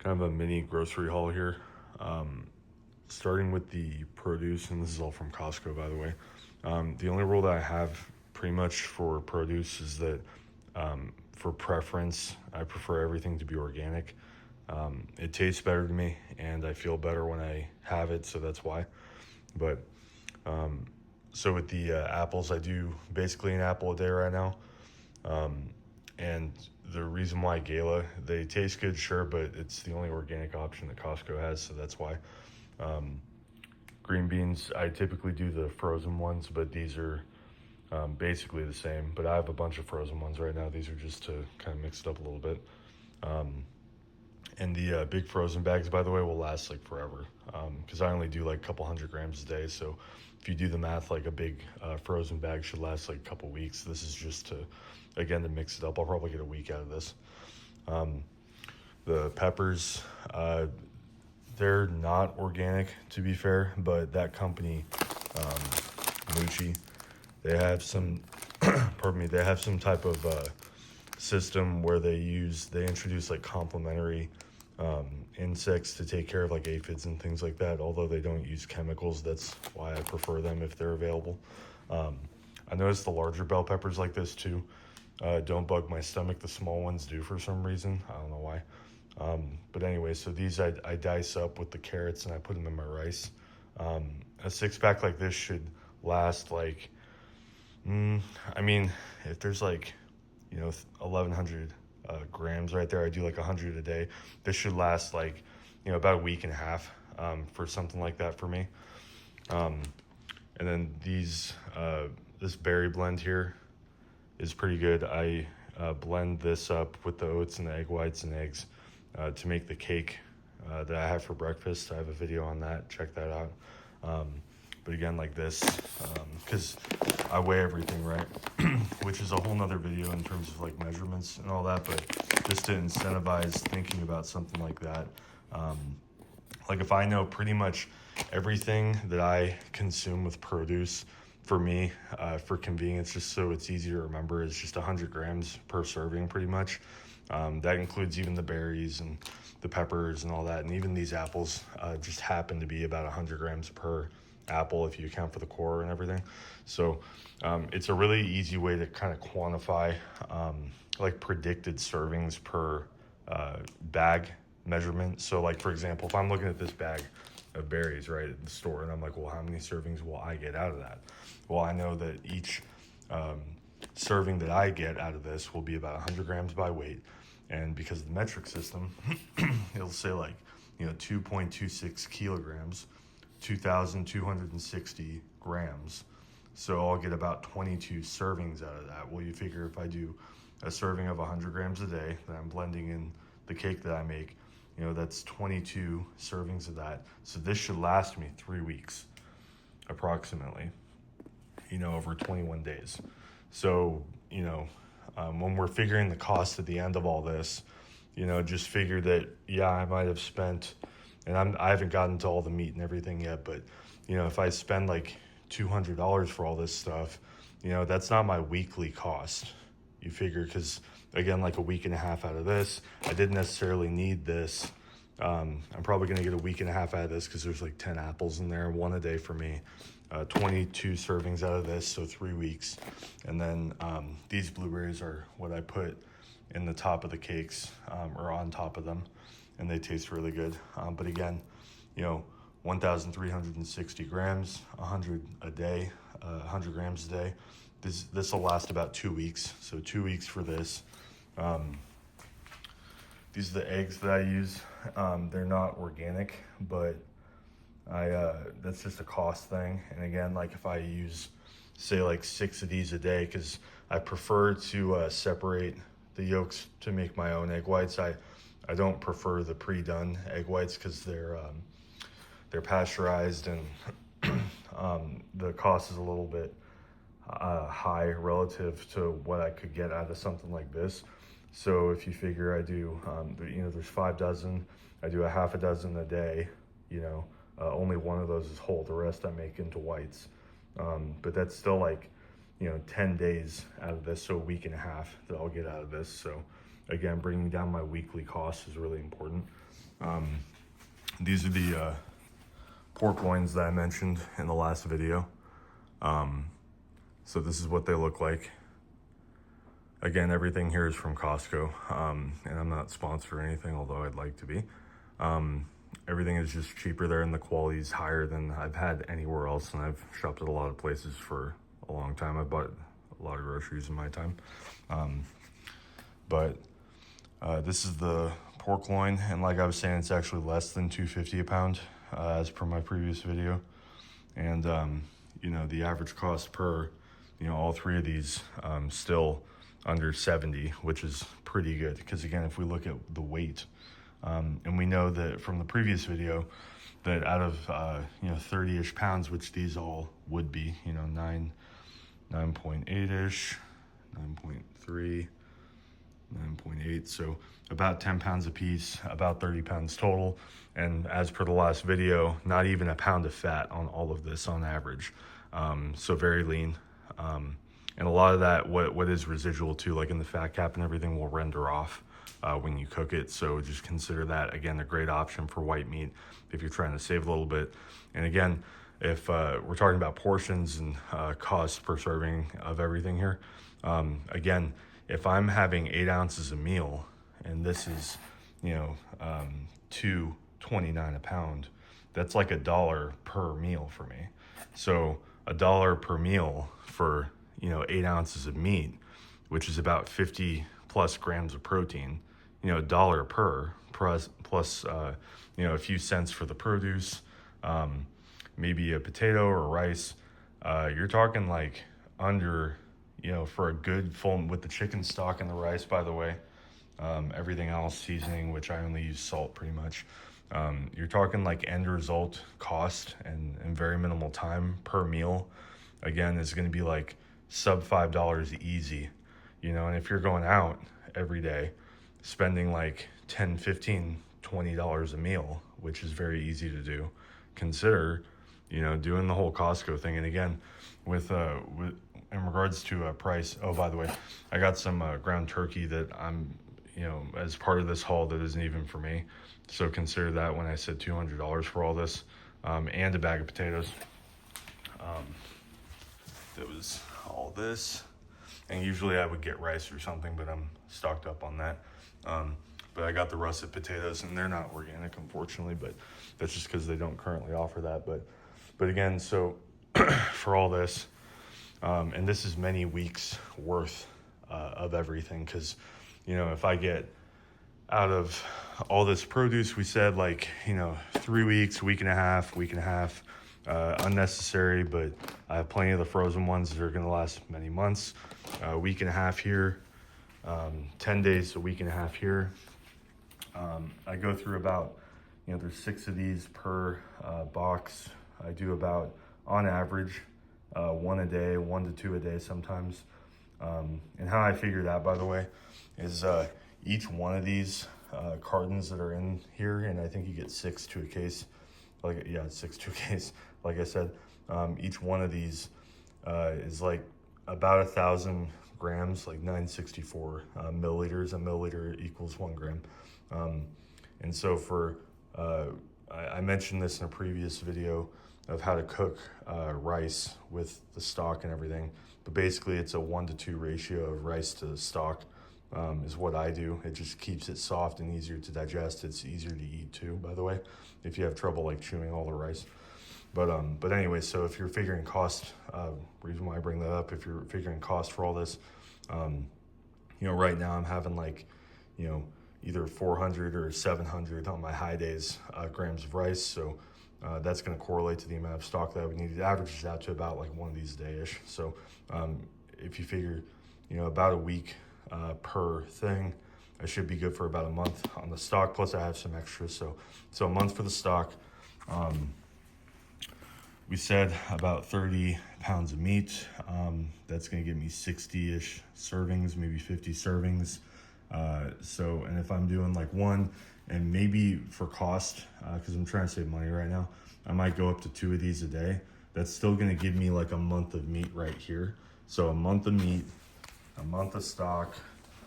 Kind of a mini grocery haul here. Starting with the produce, and this is all from Costco, by the way. The only rule that I have pretty much for produce is that for preference, I prefer everything to be organic. It tastes better to me, and I feel better when I have it, so that's why. But so with the apples, I do basically an apple a day right now. And the reason why Gala, they taste good, sure, but it's the only organic option that Costco has, so that's why. Green beans, I typically do the frozen ones, but these are basically the same. But I have a bunch of frozen ones right now. These are just to kind of mix it up a little bit. And the big frozen bags, by the way, will last like forever because I only do like a couple 100 grams a day. So if you do the math, like a big frozen bag should last like a couple weeks. This is just to, again, to mix it up. I'll probably get a week out of this. The peppers, they're not organic, to be fair, but that company, Mucci, they have some, pardon me, they have some type of system where they introduce like complementary insects to take care of like aphids and things like that. Although they don't use chemicals, that's why I prefer them if they're available. I noticed the larger bell peppers like this too don't bug my stomach. The small ones do for some reason. I don't know why. But anyway, so these I dice up with the carrots and I put them in my rice. A 6-pack like this should last like, I mean, if there's like, 1,100 grams right there, I do like 100 a day. This should last like, about a week and a half for something like that for me. And then this berry blend here is pretty good. I blend this up with the oats and the egg whites and eggs to make the cake that I have for breakfast. I have a video on that. Check that out. But again, like this, because I weigh everything, right? Which is a whole nother video in terms of like measurements and all that. But just to incentivize thinking about something like that, like if I know pretty much everything that I consume with produce, for me, for convenience, just so it's easy to remember, is just 100 grams per serving pretty much. That includes even the berries and the peppers and all that. And even these apples just happen to be about 100 grams per apple if you account for the core and everything. So it's a really easy way to kind of quantify like predicted servings per bag measurement. So like, for example, if I'm looking at this bag of berries right at the store and I'm like, well, how many servings will I get out of that? Well, I know that each serving that I get out of this will be about 100 grams by weight. And because of the metric system, it'll say like, 2.26 kilograms, 2,260 grams. So I'll get about 22 servings out of that. Well, you figure if I do a serving of 100 grams a day that I'm blending in the cake that I make, that's 22 servings of that. So this should last me 3 weeks approximately, over 21 days. So, when we're figuring the cost at the end of all this, just figure that, yeah, I might have spent, and I haven't gotten to all the meat and everything yet, but, if I spend like $200 for all this stuff, that's not my weekly cost. You figure, because again, like a week and a half out of this, I didn't necessarily need this. I'm probably going to get a week and a half out of this because there's like 10 apples in there, one a day for me. 22 servings out of this, so 3 weeks. And then these blueberries are what I put in the top of the cakes or on top of them, and they taste really good. But again, 1,360 grams, 100 a day, 100 grams a day. This will last about 2 weeks, so 2 weeks for this. These are the eggs that I use. They're not organic, but that's just a cost thing. And again, like if I use, say, like 6 of these a day, because I prefer to separate the yolks to make my own egg whites. I don't prefer the pre-done egg whites because they're pasteurized and the cost is a little bit high relative to what I could get out of something like this. So if you figure I do, there's 5 dozen, I do a half a dozen a day, only one of those is whole. The rest I make into whites. But that's still like, 10 days out of this, so a week and a half that I'll get out of this. So again, bringing down my weekly costs is really important. These are the pork loins that I mentioned in the last video. So this is what they look like. Again, everything here is from Costco, and I'm not sponsored or anything, although I'd like to be. Everything is just cheaper there, and the quality is higher than I've had anywhere else, and I've shopped at a lot of places for a long time. I bought a lot of groceries in my time. But this is the pork loin, and like I was saying, it's actually less than $2.50 a pound, as per my previous video. And you know, the average cost per, you know, all three of these, still under 70, which is pretty good, because again, if we look at the weight, and we know that from the previous video that out of you know, 30-ish pounds, which these all would be, you know, 9.8-ish, 9.3, 9.8, so about 10 pounds a piece, about 30 pounds total. And as per the last video, not even a pound of fat on all of this on average. So very lean. And a lot of that, what is residual too, like in the fat cap and everything, will render off when you cook it. So just consider that, again, a great option for white meat if you're trying to save a little bit. And again, if we're talking about portions and cost per serving of everything here, again, if I'm having 8 ounces a meal, and this is, you know, $2.29 a pound, that's like $1 per meal for me. So $1 per meal for, you know, 8 ounces of meat, which is about 50 plus grams of protein, you know, $1 per plus you know, a few cents for the produce, maybe a potato or rice. You're talking like under, you know, for a good full, with the chicken stock and the rice, by the way, everything else seasoning, which I only use salt pretty much. You're talking like end result cost and very minimal time per meal. Again, is going to be like sub $5 easy, you know. And if you're going out every day spending like $10, $15, $20 a meal, which is very easy to do, consider, you know, doing the whole Costco thing. And again, with in regards to price, oh, by the way, I got some ground turkey that I'm, you know, as part of this haul that isn't even for me. So consider that when I said $200 for all this, and a bag of potatoes. That was all this. And usually I would get rice or something, but I'm stocked up on that. But I got the russet potatoes, and they're not organic, unfortunately, but that's just because they don't currently offer that. But again, so for all this, and this is many weeks worth of everything, because, you know, if I get out of all this produce, we said like, you know, 3 weeks, week and a half, unnecessary, but I have plenty of the frozen ones that are going to last many months. A week and a half here, 10 days, a week and a half here. I go through about, you know, there's 6 of these per box. I do about, on average, 1 a day, 1 to 2 a day sometimes. And how I figure that, by the way, is each one of these cartons that are in here, and I think you get 6 to a case. Like, yeah, 6 to a case. Like I said, each one of these is like about 1,000 grams, like 964 milliliters. A milliliter equals 1 gram. And so for, I mentioned this in a previous video of how to cook rice with the stock and everything, but basically it's a 1 to 2 ratio of rice to stock, is what I do. It just keeps it soft and easier to digest. It's easier to eat too, by the way, if you have trouble like chewing all the rice. But anyway, so if you're figuring cost, reason why I bring that up, if you're figuring cost for all this, you know, right now I'm having like, you know, either 400 or 700 on my high days, grams of rice. So that's going to correlate to the amount of stock that we need. It averages out to about like 1 of these a day-ish. So if you figure, you know, about a week per thing, I should be good for about a month on the stock. Plus I have some extras. So a month for the stock. We said about 30 pounds of meat. That's going to give me 60-ish servings, maybe 50 servings. So, and if I'm doing like 1, and maybe for cost, because I'm trying to save money right now, I might go up to 2 of these a day. That's still going to give me like a month of meat right here. So a month of meat, a month of stock,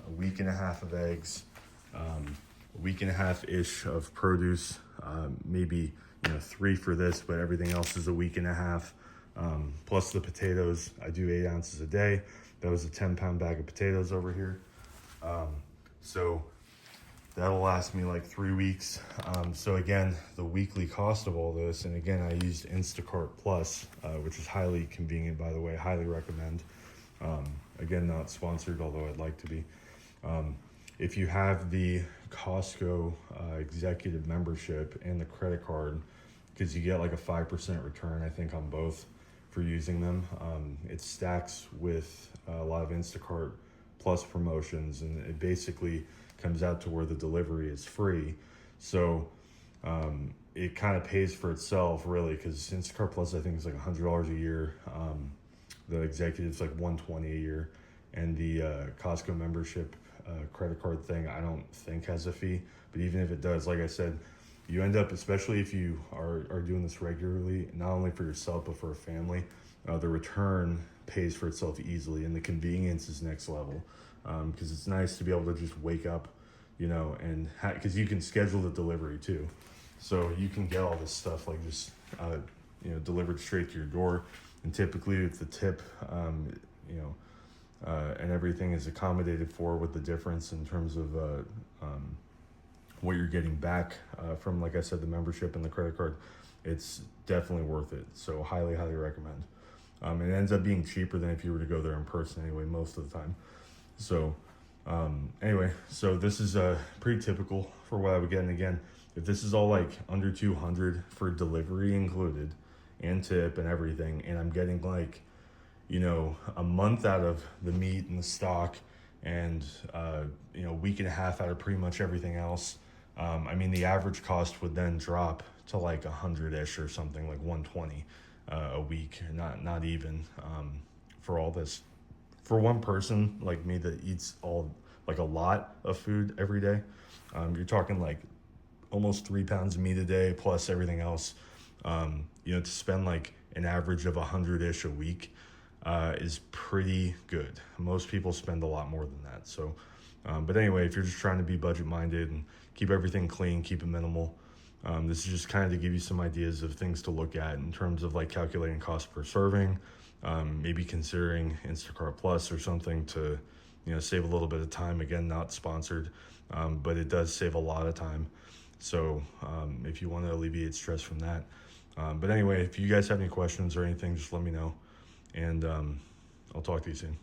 a week and a half of eggs, a week and a half ish of produce, maybe 3 for this, but everything else is a week and a half. Plus the potatoes, I do 8 ounces a day. That was a 10-pound bag of potatoes over here. So that'll last me like 3 weeks. So again, the weekly cost of all this, and again, I used Instacart Plus, which is highly convenient, by the way, highly recommend. Again, not sponsored, although I'd like to be. If you have the Costco executive membership and the credit card, because you get like a 5% return, I think, on both for using them. It stacks with a lot of Instacart Plus promotions, and it basically comes out to where the delivery is free. So it kind of pays for itself, really, because Instacart Plus, I think, is like $100 a year. The executive's like $120 a year, and the Costco membership credit card thing, I don't think has a fee. But even if it does, like I said, you end up, especially if you are doing this regularly, not only for yourself but for a family, the return pays for itself easily, and the convenience is next level. Because it's nice to be able to just wake up, and because you can schedule the delivery too, so you can get all this stuff like just delivered straight to your door. And typically with the tip, and everything is accommodated for with the difference in terms of what you're getting back from, like I said, the membership and the credit card. It's definitely worth it. So highly recommend. It ends up being cheaper than if you were to go there in person anyway, most of the time. So anyway, so this is pretty typical for what I would get. And again, if this is all like under 200 for delivery included and tip and everything, and I'm getting like, a month out of the meat and the stock, and a week and a half out of pretty much everything else, the average cost would then drop to like 100-ish or something, like 120 a week, not even for all this. For one person like me that eats a lot of food every day, you're talking like almost 3 pounds of meat a day plus everything else. To spend like an average of 100-ish a week is pretty good. Most people spend a lot more than that. So, but anyway, if you're just trying to be budget minded and keep everything clean, keep it minimal, this is just kind of to give you some ideas of things to look at in terms of like calculating cost per serving, maybe considering Instacart Plus or something to, save a little bit of time. Again, not sponsored, but it does save a lot of time. So if you want to alleviate stress from that. But anyway, if you guys have any questions or anything, just let me know, and I'll talk to you soon.